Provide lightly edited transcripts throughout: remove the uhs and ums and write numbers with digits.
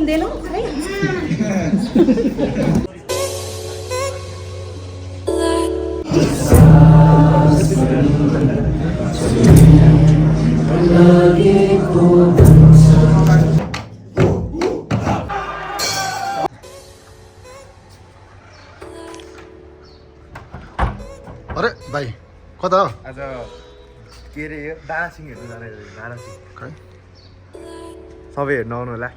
घुम्दैनौ खै अरे भाइ कता हो आज के अरे यो दानासिङ हेर्नु जाने दानासिङ खै सबै हेर्नु आउनु होला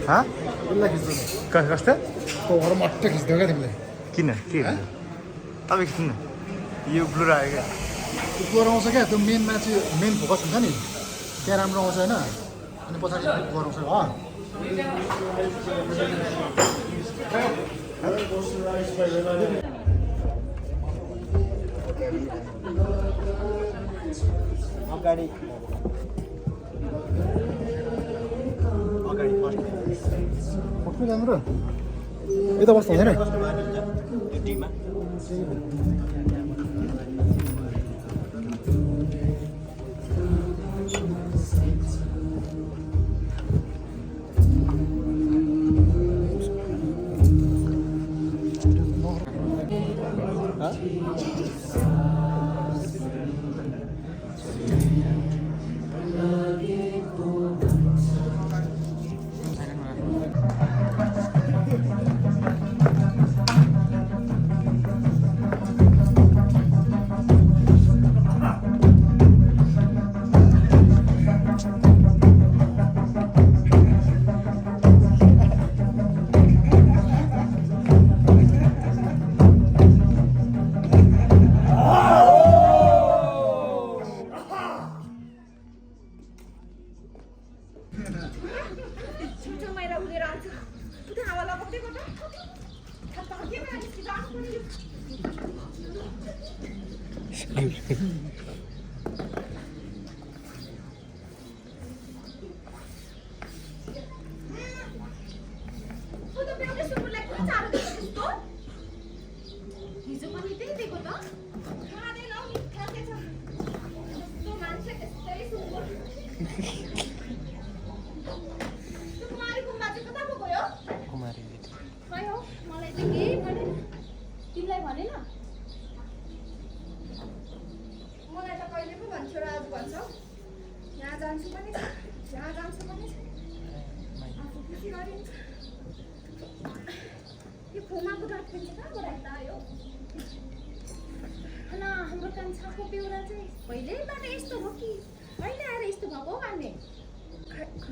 हाँ कस्तो मट्ट खिच्दै क्या तिमीले किन के तपाईँ खिच्नु यो ब्लुर आयो क्या ब्लर आउँछ क्या त्यो मेनमा चाहिँ मेन फोकस हुन्छ नि त्यहाँ राम्रो आउँछ होइन अनि पछाडि ब्लर आउँछ हो अगाडि पक्कै राम्रो यता बस्नु हुँदैन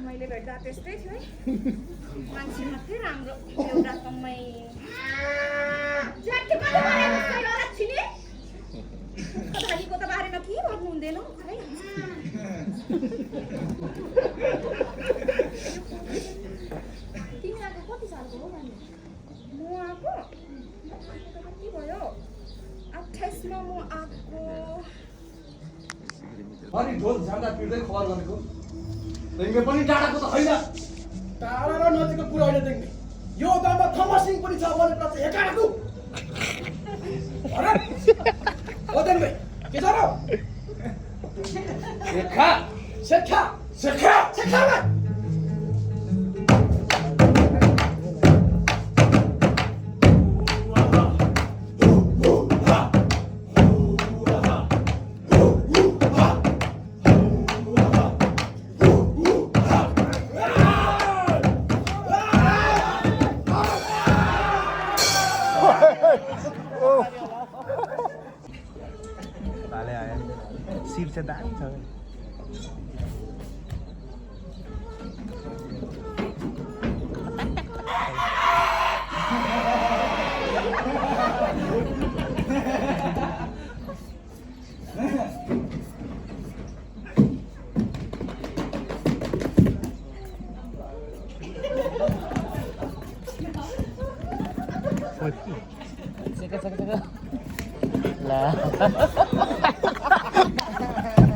मैले भेट्दा त्यस्तै थियो है मान्छे मात्रै राम्रो एउटा कमै ज्याठी पनि भनेको छैन लक्ष्मीले कताको त बारेमा के भन्नु हुँदैन खै तिमी आएको कति सालको हो भन्नु म आएको के भयो 28मा म आएको अनि ढोल झाँदा पिर्दै खबर गरेको तिमीले पनि टाढाको त होइन टाढा र नजिकको कुरा होइन तिमीले यो गाउँमा थमसिङ पनि छ भने प्रति एकाडको अरे ओ तिमीले के छ र शेखा शेखा शेखा शेखा भाले आयो सिप चाहिँ दामी छ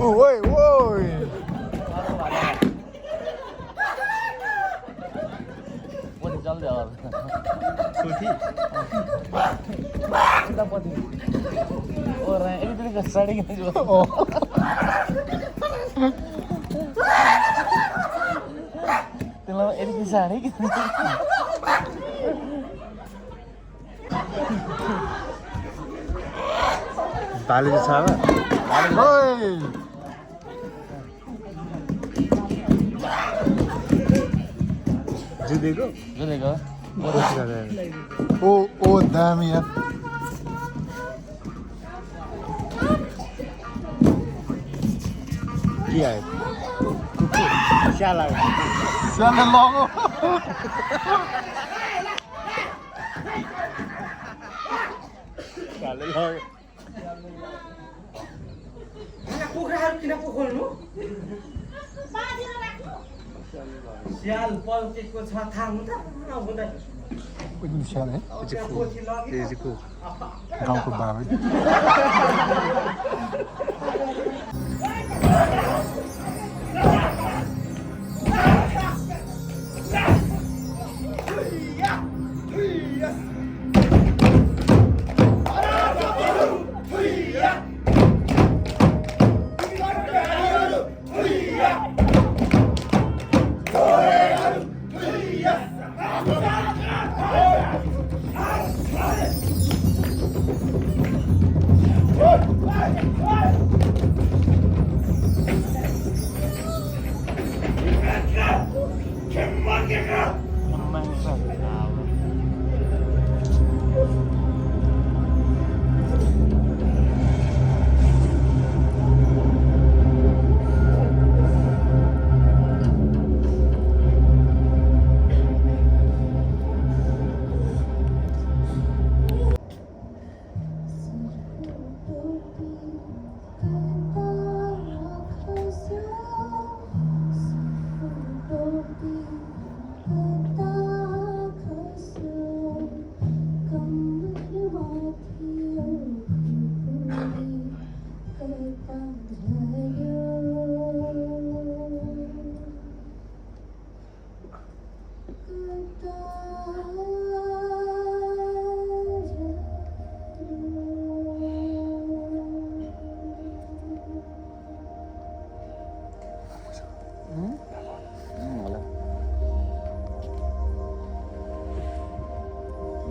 Oi, oi. पछि चल्दै हो सोथी उता पछि ओ रा एकदिन का साडी किन जो त्यसलाई एकदिन साडी किन भाले चाहिँ छ ओइ जुदेको जुदेको ओ दामी यार के आयो कुकुर स्याल आयो स्यालले लगो स्यालले लग्यो कुखुराहरू किन पोखोल्नु स्याल पल्केको छ थाहा हुँदा नहुँदैन एकदम स्याल है यो चाहिँ को गाउँको बाबै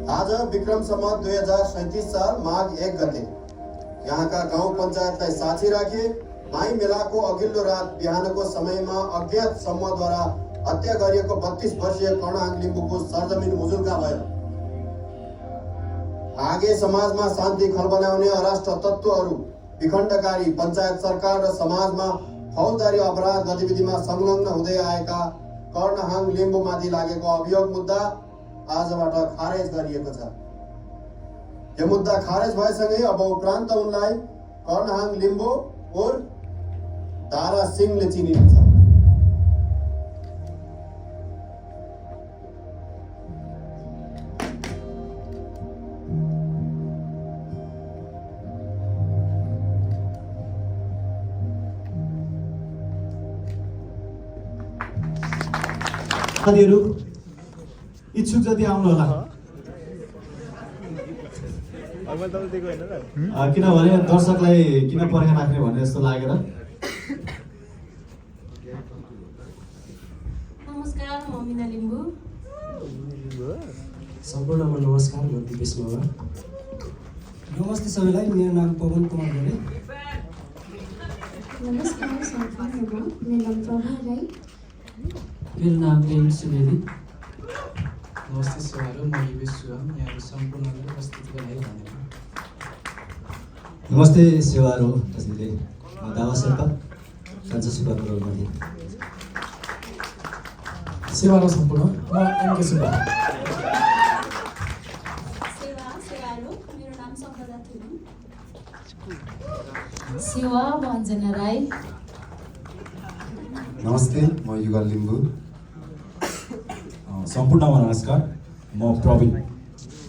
आज विक्रम सम्वत 2037 साल माघ 1 गते यहाँका गाउँ पञ्चायतलाई साक्षी राखी माई मेलाको अघिल्लो रात बिहानको समयमा अज्ञात समूहद्वारा हत्या गरिएको 32 वर्षीय कर्णहाङ लिम्बुको सरजमिन मुजुल्का भयो। आगे समाजमा शान्ति खलबल्याउने अराष्ट्र तत्त्वहरू विखण्डकारी पञ्चायत सरकार र समाजमा फौजदारी अपराध गतिविधिमा संलग्न हुँदै आएका कर्णहाङ लिम्बुमाथि लागेको अभियोग मुद्दा आजबाट खारेज गरिएको छ। यो मुद्दा खारेज भएसँगै अब उपरान्त उनलाई कर्णहाङ लिम्बु उर्फ दारा सिंहले चिनिन्छ। साथीहरू इच्छुक जति आउनु होला किनभने दर्शकलाई किन पर्खा राख्ने भने जस्तो लागेर नमस्कार म मिना लिम्बू सम्पूर्णमा नमस्कार म दिपेश मगर नमस्ते सबैलाई मेरो नाम पवन कुमार गोले नमस्कार सम्पूर्णमा मेरो नाम प्रभा राई मेरो नाम एम सुवेदी नमस्ते सेवाहरू म युवेश सुवाम यहाँको सम्पूर्णको उपस्थितिको लागि धन्यवाद नमस्ते सेवाहरू कसैले म दावा शेर्पा कान्छा सुब्बाको रोलमा थिएँ सेवाहरू सम्पूर्ण म एमके सुब्बा सेवाहरू मेरो नाम सम्पदा थुलुङ सेवा भञ्जना राई नमस्ते म युगल लिम्बू सम्पूर्णमा नमस्कार म प्रवीण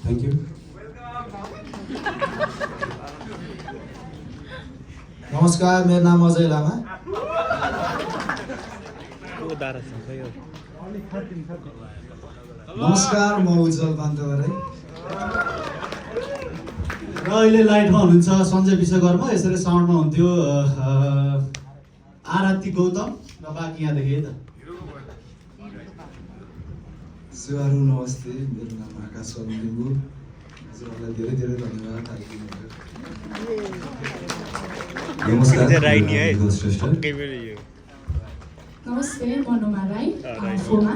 थ्याङ्क यू नमस्कार मेरो नाम अजय लामा नमस्कार म उज्जवल पान्तवराई र अहिले लाइटमा हुनुहुन्छ सञ्जय विश्वकर्मा यसरी साउन्डमा हुन्थ्यो आरती गौतम र बाँकी यहाँदेखि है त सेवाहरू नमस्ते मेरो नाम आकाश शर्मा लिम्बू हजुरहरूलाई धेरै धेरै धन्यवाद नमस्कार नमस्ते मनुमा राई फोमा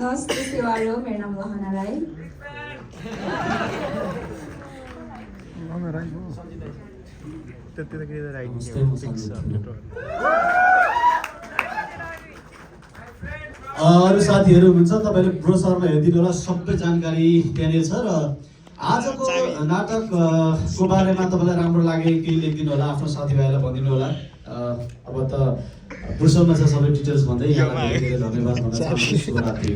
नमस्ते सेवाहरू मेरो नाम लहना राई अरू साथीहरू हुनुहुन्छ तपाईँले ब्रोसरमा हेरिदिनु होला सबै जानकारी त्यहाँनिर छ र आजको नाटकको बारेमा तपाईँलाई राम्रो लागे केही लेखिदिनु होला आफ्नो साथीभाइलाई भनिदिनु होला अब त ब्रोसरमा छ सबै डिटेल्स भन्दै यहाँलाई धेरै धेरै धन्यवाद भन्न चाहन्छु शुभरात्रि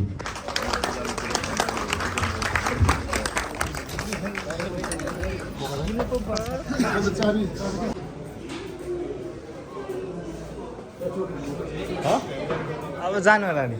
अब जानु होला नि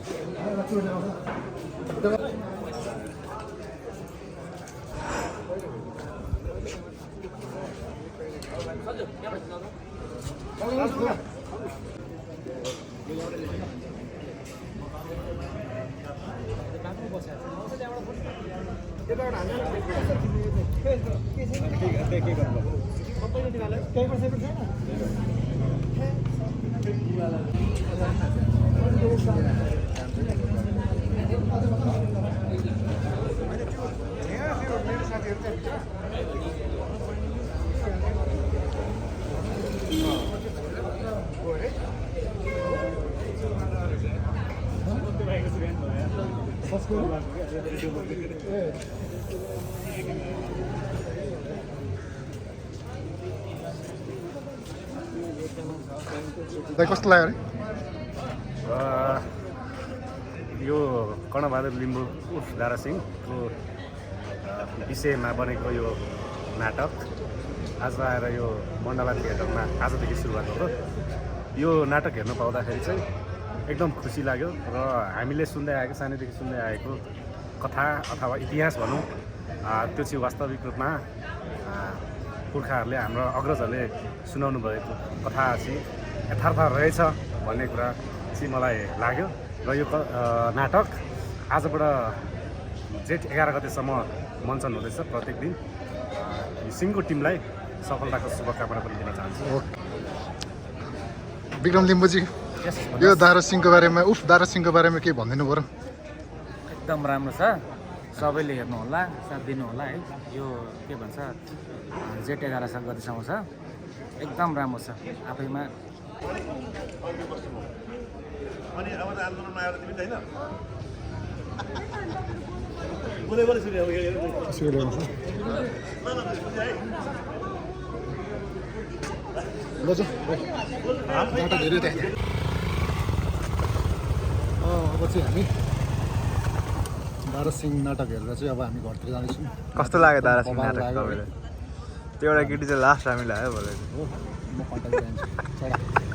कस्तो लाग्यो अरे यो कर्णबहादुर लिम्बू उर्फ दारा सिंहको विषयमा बनेको यो नाटक आज आएर यो मण्डला थिएटरमा आजदेखि सुरुवात भयो। यो नाटक हेर्न पाउँदाखेरि चाहिँ एकदम खुसी लाग्यो र हामीले सुन्दै आएको सानैदेखि सुन्दै आएको कथा अथवा इतिहास भनौँ त्यो चाहिँ वास्तविक रूपमा पुर्खाहरूले हाम्रो अग्रजहरूले सुनाउनु भएको कथा चाहिँ यथार्थ रहेछ भन्ने कुरा चाहिँ मलाई लाग्यो र यो नाटक आजबाट जेठ 11 गतेसम्म मञ्चन हुँदैछ प्रत्येक दिन यो सिङ्गो टिमलाई सफलताको शुभकामना पनि दिन चाहन्छु। विक्रम लिम्बूजी यो दारा सिंहको बारेमा दारा सिंहको बारेमा केही भनिदिनु पर्यो। एकदम राम्रो छ सबैले हेर्नु होला साथ दिनु होला है यो के भन्छ जेठ 11 गतेसम्म छ एकदम राम्रो छ आफैमा अनि अब त आन्दोलनमा आएर तिमी छैन अब चाहिँ हामी दारा सिंह नाटक हेरेर चाहिँ अब हामी घरतिर जाँदैछौँ। कस्तो लाग्यो दारा सिंह नाटक तपाईँलाई? त्यो एउटा केटी चाहिँ लास्ट हामी लाग्यो भोलि म कन्ट्याक्ट जान्छु।